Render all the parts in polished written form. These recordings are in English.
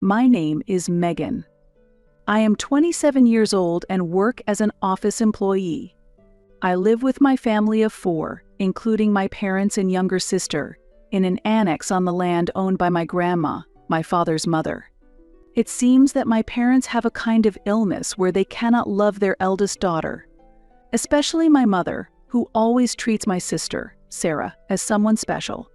My name is Megan. I am 27 years old and work as an office employee. I live with my family of 4, including my parents and younger sister, in an annex on the land owned by my grandma, my father's mother. It seems that my parents have a kind of illness where they cannot love their eldest daughter, especially my mother, who always treats my sister, Sarah, as someone special.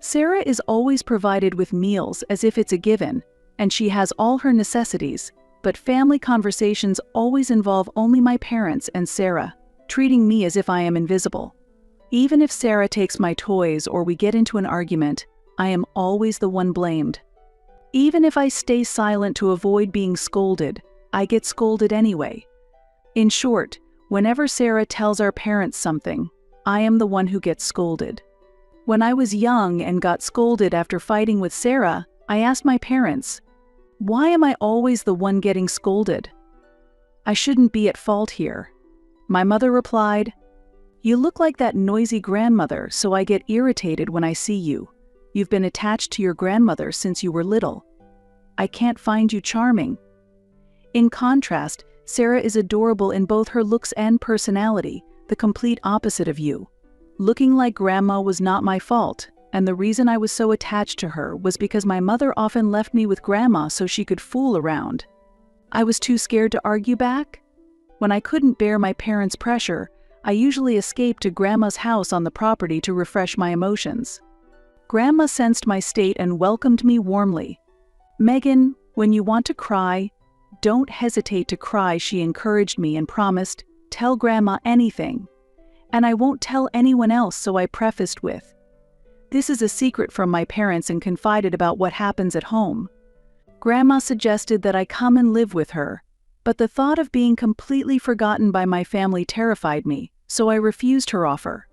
Sarah is always provided with meals as if it's a given, and she has all her necessities, but family conversations always involve only my parents and Sarah, treating me as if I am invisible. Even if Sarah takes my toys or we get into an argument, I am always the one blamed. Even if I stay silent to avoid being scolded, I get scolded anyway. In short, whenever Sarah tells our parents something, I am the one who gets scolded. When I was young and got scolded after fighting with Sarah, I asked my parents, "Why am I always the one getting scolded? I shouldn't be at fault here." My mother replied, "You look like that noisy grandmother, so I get irritated when I see you. You've been attached to your grandmother since you were little. I can't find you charming." In contrast, Sarah is adorable in both her looks and personality, the complete opposite of you. Looking like grandma was not my fault, and the reason I was so attached to her was because my mother often left me with grandma so she could fool around. I was too scared to argue back? When I couldn't bear my parents' pressure, I usually escaped to grandma's house on the property to refresh my emotions. Grandma sensed my state and welcomed me warmly. "Megan, when you want to cry, don't hesitate to cry," she encouraged me and promised, "Tell grandma anything. And I won't tell anyone else," so I prefaced with, "This is a secret from my parents," and confided about what happens at home. Grandma suggested that I come and live with her, but the thought of being completely forgotten by my family terrified me, so I refused her offer.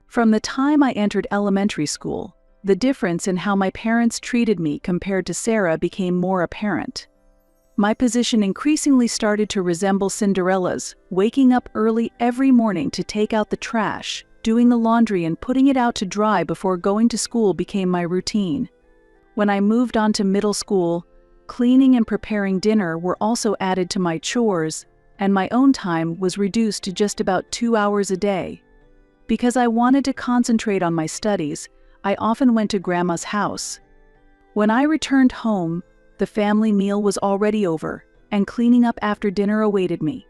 From the time I entered elementary school, the difference in how my parents treated me compared to Sarah became more apparent. My position increasingly started to resemble Cinderella's, waking up early every morning to take out the trash, doing the laundry and putting it out to dry before going to school became my routine. When I moved on to middle school, cleaning and preparing dinner were also added to my chores, and my own time was reduced to just about 2 hours a day. Because I wanted to concentrate on my studies, I often went to grandma's house. When I returned home, the family meal was already over, and cleaning up after dinner awaited me.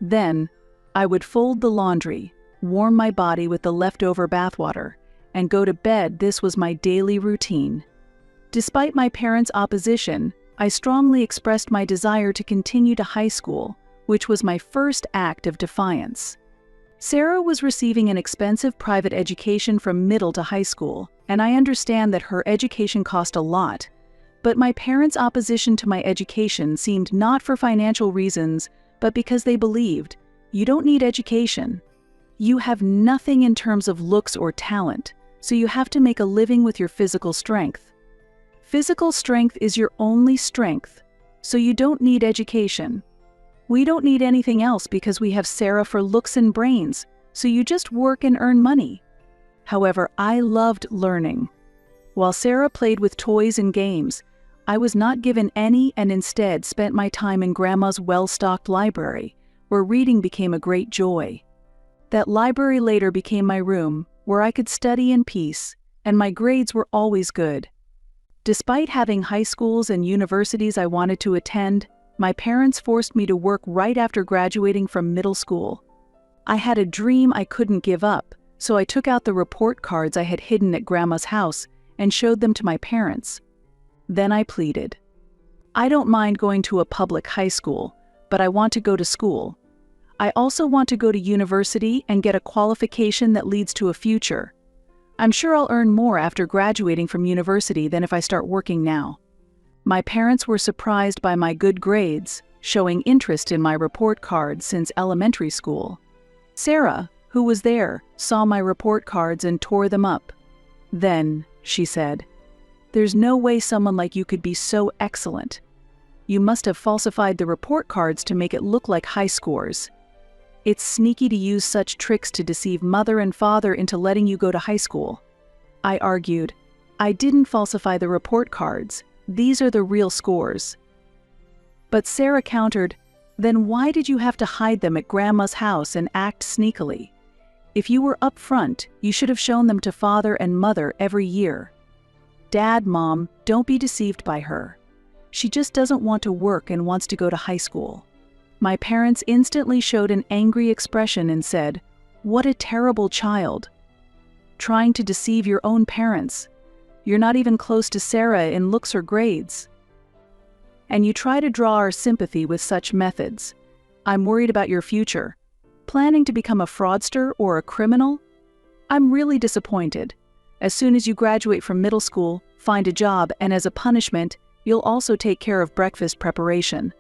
Then, I would fold the laundry, warm my body with the leftover bathwater, and go to bed. This was my daily routine. Despite my parents' opposition, I strongly expressed my desire to continue to high school, which was my first act of defiance. Sarah was receiving an expensive private education from middle to high school, and I understand that her education cost a lot, but my parents' opposition to my education seemed not for financial reasons, but because they believed, "You don't need education. You have nothing in terms of looks or talent, so you have to make a living with your physical strength. Physical strength is your only strength, so you don't need education. We don't need anything else because we have Sarah for looks and brains, so you just work and earn money." However, I loved learning. While Sarah played with toys and games, I was not given any and instead spent my time in grandma's well-stocked library, where reading became a great joy. That library later became my room, where I could study in peace, and my grades were always good. Despite having high schools and universities I wanted to attend, my parents forced me to work right after graduating from middle school. I had a dream I couldn't give up, so I took out the report cards I had hidden at grandma's house and showed them to my parents. Then I pleaded, "I don't mind going to a public high school, but I want to go to school. I also want to go to university and get a qualification that leads to a future. I'm sure I'll earn more after graduating from university than if I start working now." My parents were surprised by my good grades, showing interest in my report cards since elementary school. Sarah, who was there, saw my report cards and tore them up. Then, she said, "There's no way someone like you could be so excellent. You must have falsified the report cards to make it look like high scores. It's sneaky to use such tricks to deceive mother and father into letting you go to high school." I argued, "I didn't falsify the report cards. These are the real scores." But Sarah countered, "Then why did you have to hide them at Grandma's house and act sneakily? If you were upfront, you should have shown them to Father and Mother every year." "Dad, Mom, don't be deceived by her. She just doesn't want to work and wants to go to high school." My parents instantly showed an angry expression and said, "What a terrible child. Trying to deceive your own parents. You're not even close to Sarah in looks or grades. And you try to draw our sympathy with such methods. I'm worried about your future. Planning to become a fraudster or a criminal? I'm really disappointed. As soon as you graduate from middle school, find a job, and as a punishment, you'll also take care of breakfast preparation."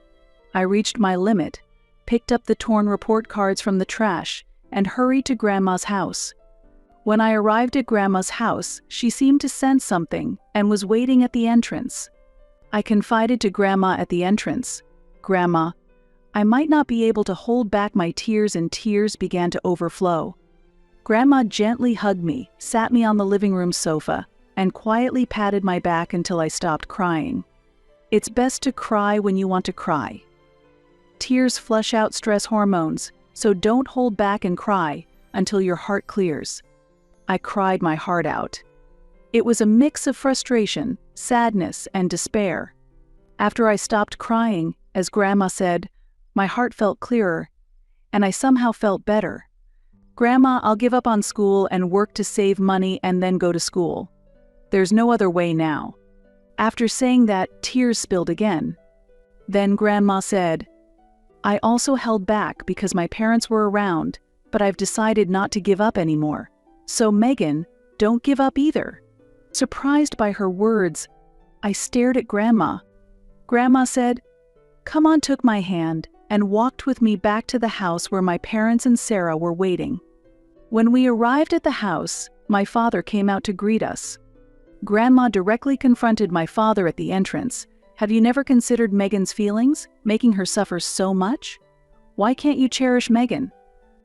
I reached my limit, picked up the torn report cards from the trash, and hurried to Grandma's house. When I arrived at Grandma's house, she seemed to sense something and was waiting at the entrance. I confided to Grandma at the entrance, "Grandma, I might not be able to hold back my tears," and tears began to overflow. Grandma gently hugged me, sat me on the living room sofa, and quietly patted my back until I stopped crying. It's best to cry when you want to cry. Tears flush out stress hormones, so don't hold back and cry until your heart clears. I cried my heart out. It was a mix of frustration, sadness, and despair. After I stopped crying, as Grandma said, my heart felt clearer, and I somehow felt better. "Grandma, I'll give up on school and work to save money and then go to school. There's no other way now." After saying that, tears spilled again. Then Grandma said, "I also held back because my parents were around, but I've decided not to give up anymore. So Megan, don't give up either." Surprised by her words, I stared at Grandma. Grandma said, "Come on," took my hand, and walked with me back to the house where my parents and Sarah were waiting. When we arrived at the house, my father came out to greet us. Grandma directly confronted my father at the entrance. "Have you never considered Megan's feelings, making her suffer so much? Why can't you cherish Megan?"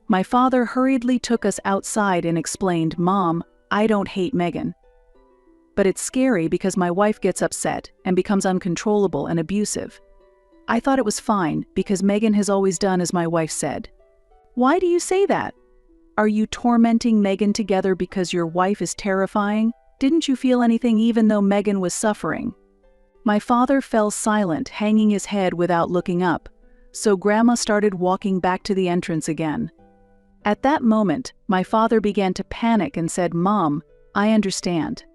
My father hurriedly took us outside and explained, "Mom, I don't hate Megan. But it's scary because my wife gets upset and becomes uncontrollable and abusive. I thought it was fine because Megan has always done as my wife said." "Why do you say that? Are you tormenting Megan together because your wife is terrifying? Didn't you feel anything even though Megan was suffering?" My father fell silent, hanging his head without looking up, so Grandma started walking back to the entrance again. At that moment, my father began to panic and said, "Mom, I understand.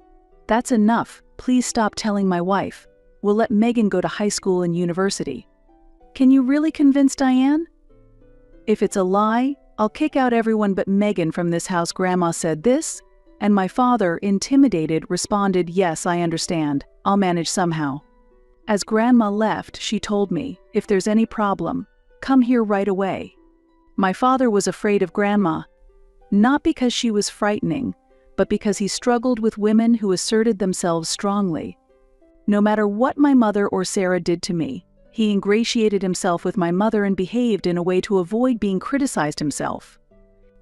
That's enough. Please stop telling my wife. We'll let Megan go to high school and university." "Can you really convince Diane?" "If it's a lie, I'll kick out everyone but Megan from this house." Grandma said this, and my father, intimidated, responded, "Yes, I understand. I'll manage somehow." As Grandma left, she told me, "If there's any problem, come here right away." My father was afraid of Grandma, not because she was frightening, but because he struggled with women who asserted themselves strongly. No matter what my mother or Sarah did to me, he ingratiated himself with my mother and behaved in a way to avoid being criticized himself.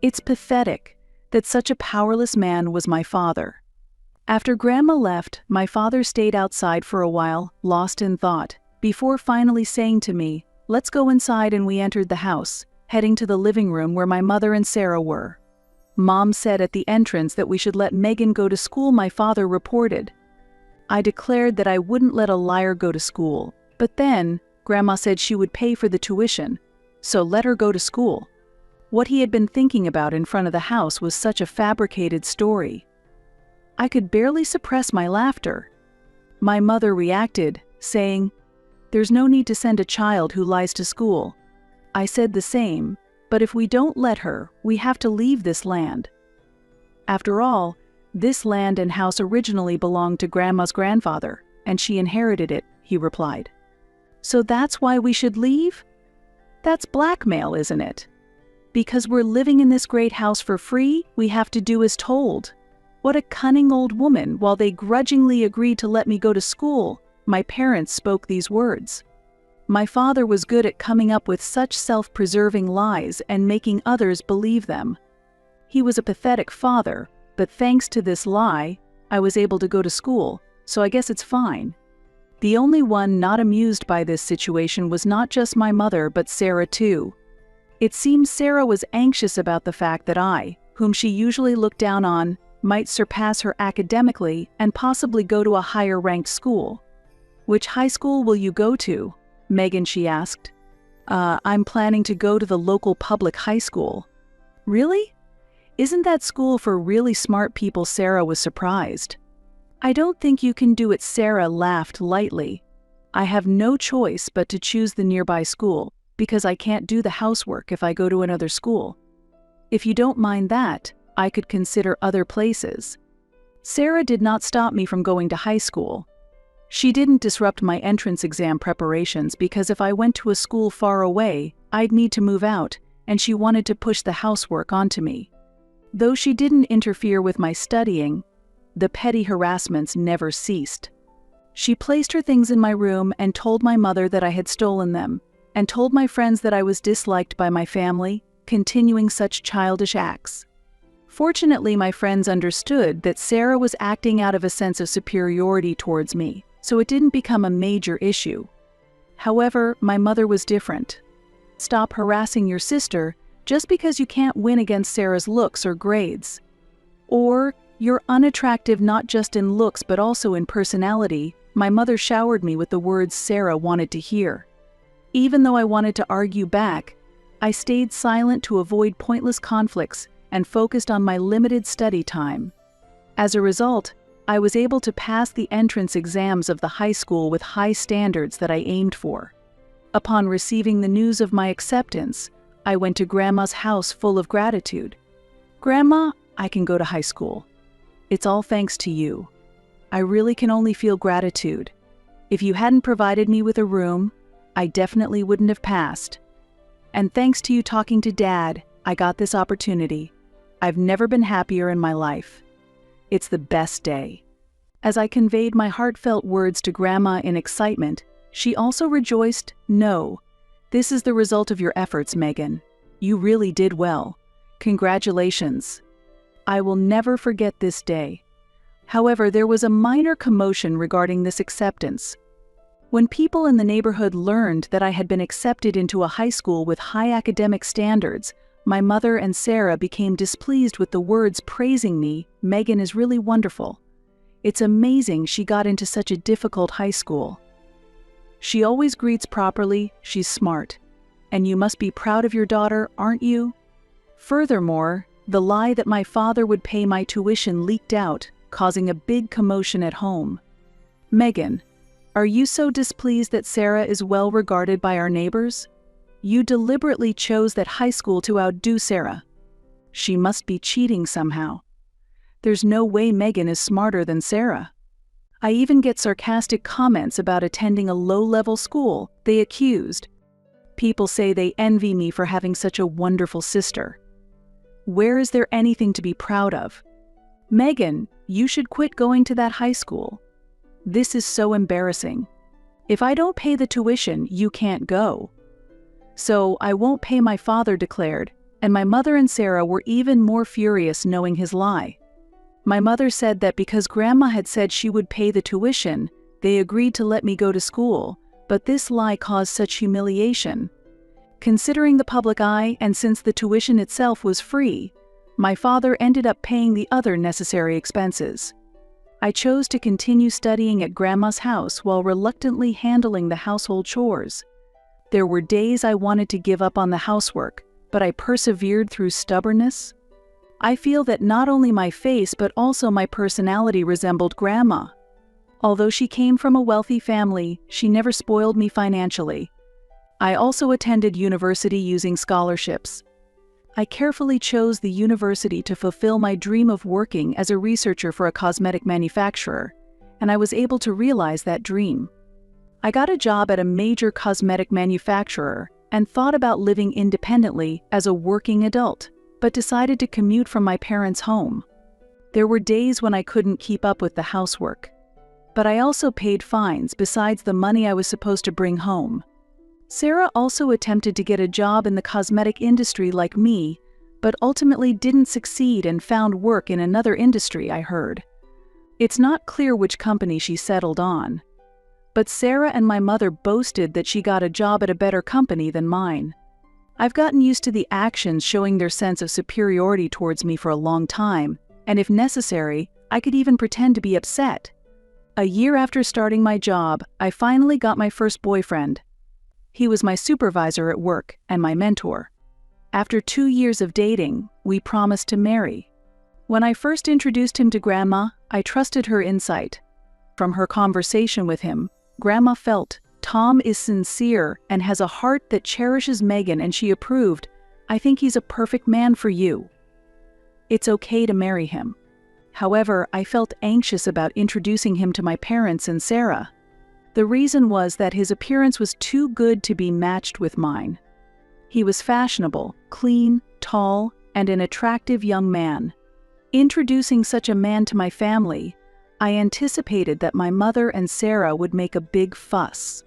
It's pathetic that such a powerless man was my father. After Grandma left, my father stayed outside for a while, lost in thought, before finally saying to me, "Let's go inside," and we entered the house, heading to the living room where my mother and Sarah were. Mom said at the entrance that we should let Megan go to school, my father reported. I declared that I wouldn't let a liar go to school, but then Grandma said she would pay for the tuition, so let her go to school. What he had been thinking about in front of the house was such a fabricated story. I could barely suppress my laughter. My mother reacted, saying, "There's no need to send a child who lies to school." I said the same, but if we don't let her, we have to leave this land. After all, this land and house originally belonged to Grandma's grandfather, and she inherited it, he replied. So that's why we should leave? That's blackmail, isn't it? Because we're living in this great house for free, we have to do as told. What a cunning old woman. While they grudgingly agreed to let me go to school, my parents spoke these words. My father was good at coming up with such self-preserving lies and making others believe them. He was a pathetic father, but thanks to this lie, I was able to go to school, so I guess it's fine. The only one not amused by this situation was not just my mother but Sarah too. It seems Sarah was anxious about the fact that I, whom she usually looked down on, might surpass her academically and possibly go to a higher-ranked school. "Which high school will you go to, Megan?" she asked. I'm planning to go to the local public high school." "Really? Isn't that school for really smart people?" Sarah was surprised. "I don't think you can do it." Sarah laughed lightly. "I have no choice but to choose the nearby school, because I can't do the housework if I go to another school. If you don't mind that, I could consider other places." Sarah did not stop me from going to high school. She didn't disrupt my entrance exam preparations because if I went to a school far away, I'd need to move out, and she wanted to push the housework onto me. Though she didn't interfere with my studying, the petty harassments never ceased. She placed her things in my room and told my mother that I had stolen them, and told my friends that I was disliked by my family, continuing such childish acts. Fortunately, my friends understood that Sarah was acting out of a sense of superiority towards me, so it didn't become a major issue. However, my mother was different. "Stop harassing your sister just because you can't win against Sarah's looks or grades. Or, you're unattractive not just in looks but also in personality." My mother showered me with the words Sarah wanted to hear. Even though I wanted to argue back, I stayed silent to avoid pointless conflicts and focused on my limited study time. As a result, I was able to pass the entrance exams of the high school with high standards that I aimed for. Upon receiving the news of my acceptance, I went to Grandma's house full of gratitude. "Grandma, I can go to high school. It's all thanks to you. I really can only feel gratitude. If you hadn't provided me with a room, I definitely wouldn't have passed. And thanks to you talking to Dad, I got this opportunity. I've never been happier in my life. It's the best day." As I conveyed my heartfelt words to Grandma in excitement, she also rejoiced. "No, this is the result of your efforts, Megan. You really did well. Congratulations. I will never forget this day." However, there was a minor commotion regarding this acceptance. When people in the neighborhood learned that I had been accepted into a high school with high academic standards, my mother and Sarah became displeased with the words praising me. "Megan is really wonderful. It's amazing she got into such a difficult high school. She always greets properly, she's smart. And you must be proud of your daughter, aren't you?" Furthermore, the lie that my father would pay my tuition leaked out, causing a big commotion at home. "Megan, are you so displeased that Sarah is well regarded by our neighbors? You deliberately chose that high school to outdo Sarah. She must be cheating somehow. There's no way Megan is smarter than Sarah." I even get sarcastic comments about attending a low-level school, they accused. People say they envy me for having such a wonderful sister. Where is there anything to be proud of? "Megan, you should quit going to that high school. This is so embarrassing. If I don't pay the tuition, you can't go." "So I won't pay," my father declared, and my mother and Sarah were even more furious knowing his lie. My mother said that because Grandma had said she would pay the tuition, they agreed to let me go to school, but this lie caused such humiliation. Considering the public eye and since the tuition itself was free, my father ended up paying the other necessary expenses. I chose to continue studying at Grandma's house while reluctantly handling the household chores. There were days I wanted to give up on the housework, but I persevered through stubbornness. I feel that not only my face but also my personality resembled Grandma. Although she came from a wealthy family, she never spoiled me financially. I also attended university using scholarships. I carefully chose the university to fulfill my dream of working as a researcher for a cosmetic manufacturer, and I was able to realize that dream. I got a job at a major cosmetic manufacturer and thought about living independently as a working adult, but decided to commute from my parents' home. There were days when I couldn't keep up with the housework, but I also paid fines besides the money I was supposed to bring home. Sarah also attempted to get a job in the cosmetic industry like me, but ultimately didn't succeed and found work in another industry, I heard. It's not clear which company she settled on. but Sarah and my mother boasted that she got a job at a better company than mine. I've gotten used to the actions showing their sense of superiority towards me for a long time, and if necessary, I could even pretend to be upset. A year after starting my job, I finally got my first boyfriend. He was my supervisor at work and my mentor. After 2 years of dating, we promised to marry. When I first introduced him to Grandma, I trusted her insight. From her conversation with him, Grandma felt, Tom is sincere and has a heart that cherishes Megan, and she approved, I think he's a perfect man for you. It's okay to marry him. However, I felt anxious about introducing him to my parents and Sarah. The reason was that his appearance was too good to be matched with mine. He was fashionable, clean, tall, and an attractive young man. Introducing such a man to my family, I anticipated that my mother and Sarah would make a big fuss.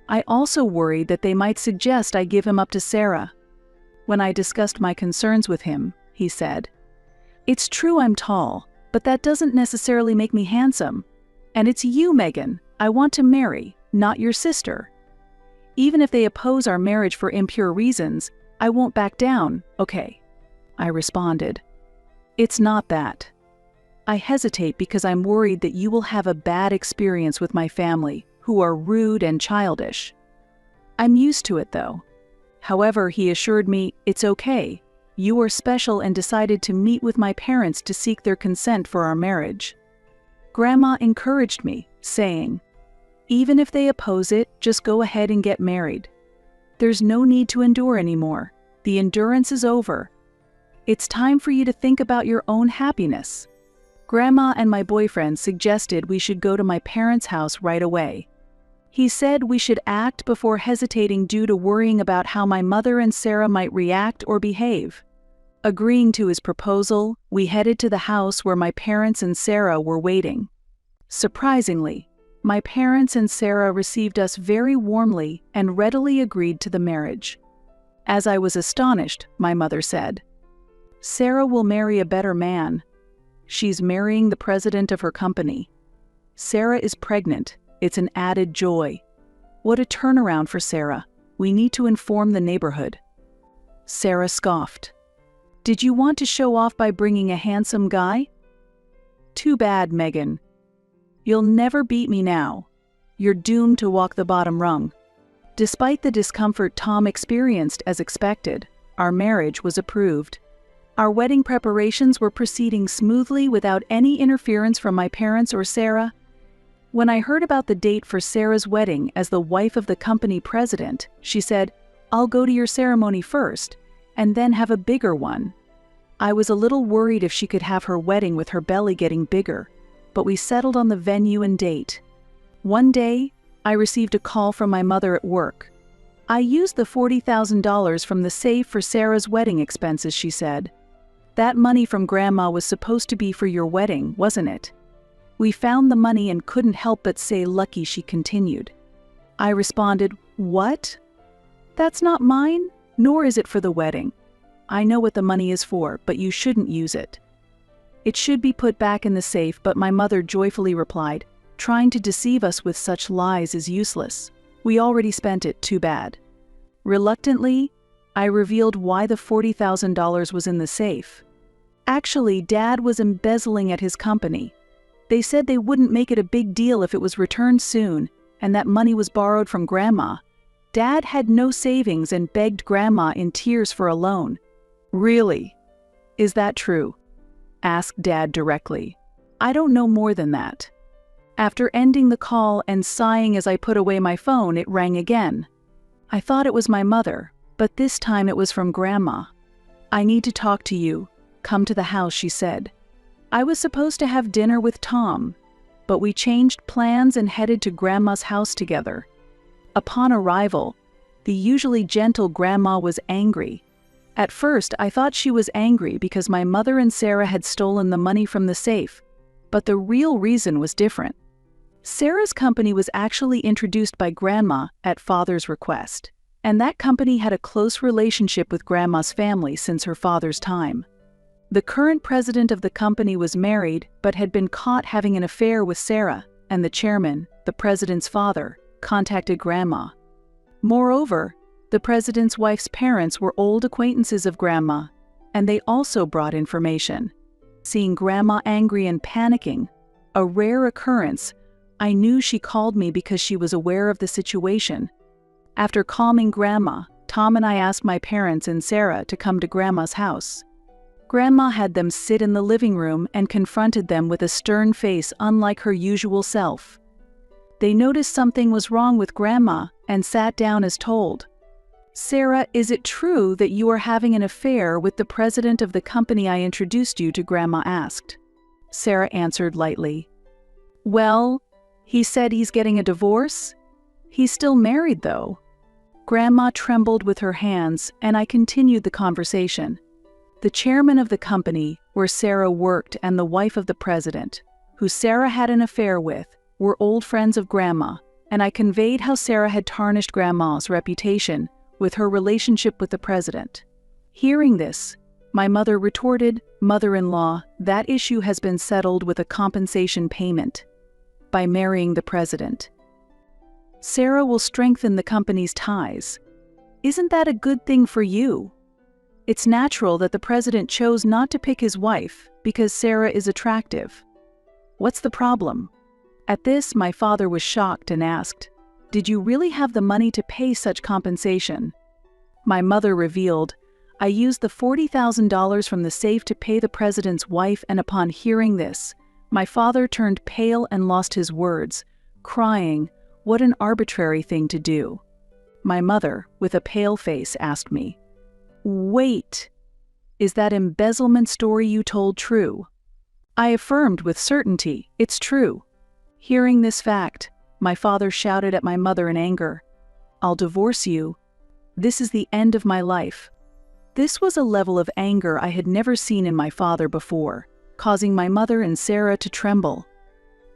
I also worried that they might suggest I give him up to Sarah. When I discussed my concerns with him, he said, "It's true I'm tall, but that doesn't necessarily make me handsome. And it's you, Megan, I want to marry, not your sister. Even if they oppose our marriage for impure reasons, I won't back down, okay?" I responded. "It's not that. I hesitate because I'm worried that you will have a bad experience with my family, who are rude and childish. I'm used to it though." However, he assured me, "It's okay. You are special," and decided to meet with my parents to seek their consent for our marriage. Grandma encouraged me, saying, "Even if they oppose it, just go ahead and get married. There's no need to endure anymore. The endurance is over. It's time for you to think about your own happiness." Grandma and my boyfriend suggested we should go to my parents' house right away. He said we should act before hesitating due to worrying about how my mother and Sarah might react or behave. Agreeing to his proposal, we headed to the house where my parents and Sarah were waiting. Surprisingly, my parents and Sarah received us very warmly and readily agreed to the marriage. As I was astonished, my mother said, "Sarah will marry a better man. She's marrying the president of her company. Sarah is pregnant. It's an added joy. What a turnaround for Sarah. We need to inform the neighborhood." Sarah scoffed. "Did you want to show off by bringing a handsome guy? Too bad, Megan. You'll never beat me now. You're doomed to walk the bottom rung." Despite the discomfort Tom experienced as expected, our marriage was approved. Our wedding preparations were proceeding smoothly without any interference from my parents or Sarah. When I heard about the date for Sarah's wedding as the wife of the company president, she said, "I'll go to your ceremony first, and then have a bigger one." I was a little worried if she could have her wedding with her belly getting bigger, but we settled on the venue and date. One day, I received a call from my mother at work. "I used the $40,000 from the safe for Sarah's wedding expenses," she said. "That money from Grandma was supposed to be for your wedding, wasn't it?" We found the money and couldn't help but say lucky, she continued. I responded, "What? That's not mine, nor is it for the wedding. I know what the money is for, but you shouldn't use it. It should be put back in the safe," but my mother joyfully replied, "Trying to deceive us with such lies is useless. We already spent it, too bad." Reluctantly, I revealed why the $40,000 was in the safe. Actually, Dad was embezzling at his company. They said they wouldn't make it a big deal if it was returned soon, and that money was borrowed from Grandma. Dad had no savings and begged Grandma in tears for a loan. "Really? Is that true?" asked Dad directly. "I don't know more than that." After ending the call and sighing as I put away my phone, it rang again. I thought it was my mother, but this time it was from Grandma. "I need to talk to you. Come to the house," she said. I was supposed to have dinner with Tom, but we changed plans and headed to Grandma's house together. Upon arrival, the usually gentle Grandma was angry. At first, I thought she was angry because my mother and Sarah had stolen the money from the safe, but the real reason was different. Sarah's company was actually introduced by Grandma at Father's request, and that company had a close relationship with Grandma's family since her father's time. The current president of the company was married but had been caught having an affair with Sarah, and the chairman, the president's father, contacted Grandma. Moreover, the president's wife's parents were old acquaintances of Grandma, and they also brought information. Seeing Grandma angry and panicking, a rare occurrence, I knew she called me because she was aware of the situation. After calming Grandma, Tom and I asked my parents and Sarah to come to Grandma's house. Grandma had them sit in the living room and confronted them with a stern face unlike her usual self. They noticed something was wrong with Grandma and sat down as told. "Sarah, is it true that you are having an affair with the president of the company I introduced you to?" Grandma asked. Sarah answered lightly. "Well, he said he's getting a divorce. He's still married, though." Grandma trembled with her hands, and I continued the conversation. The chairman of the company where Sarah worked and the wife of the president, who Sarah had an affair with, were old friends of Grandma, and I conveyed how Sarah had tarnished Grandma's reputation with her relationship with the president. Hearing this, my mother retorted, "Mother-in-law, that issue has been settled with a compensation payment. By marrying the president, Sarah will strengthen the company's ties. Isn't that a good thing for you? It's natural that the president chose not to pick his wife because Sarah is attractive. What's the problem?" At this, my father was shocked and asked, "Did you really have the money to pay such compensation?" My mother revealed, "I used the $40,000 from the safe to pay the president's wife," and upon hearing this, my father turned pale and lost his words, crying, "What an arbitrary thing to do." My mother, with a pale face, asked me, "Wait, is that embezzlement story you told true?" I affirmed with certainty, "It's true." Hearing this fact, my father shouted at my mother in anger, "I'll divorce you. This is the end of my life." This was a level of anger I had never seen in my father before, causing my mother and Sarah to tremble.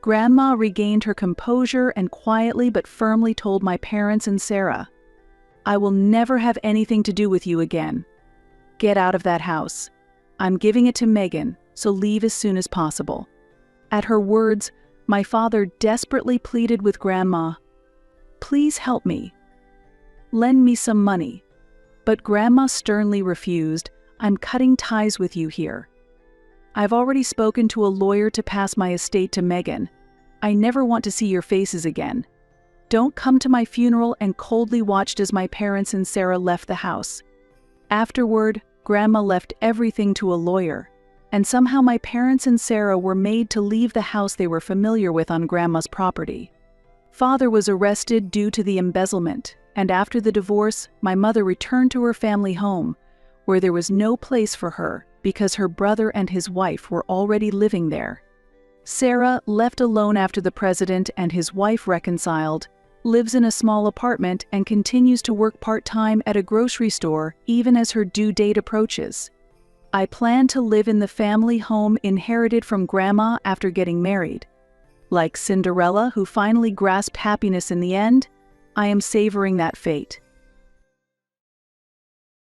Grandma regained her composure and quietly but firmly told my parents and Sarah, "I will never have anything to do with you again. Get out of that house. I'm giving it to Megan, so leave as soon as possible." At her words, my father desperately pleaded with Grandma, "Please help me. Lend me some money." But Grandma sternly refused. "I'm cutting ties with you here. I've already spoken to a lawyer to pass my estate to Megan. I never want to see your faces again. Don't come to my funeral," and coldly watched as my parents and Sarah left the house. Afterward, Grandma left everything to a lawyer, and somehow my parents and Sarah were made to leave the house they were familiar with on Grandma's property. Father was arrested due to the embezzlement, and after the divorce, my mother returned to her family home, where there was no place for her because her brother and his wife were already living there. Sarah, left alone after the president and his wife reconciled, lives in a small apartment and continues to work part-time at a grocery store even as her due date approaches. I plan to live in the family home inherited from Grandma after getting married. Like Cinderella, who finally grasped happiness in the end, I am savoring that fate.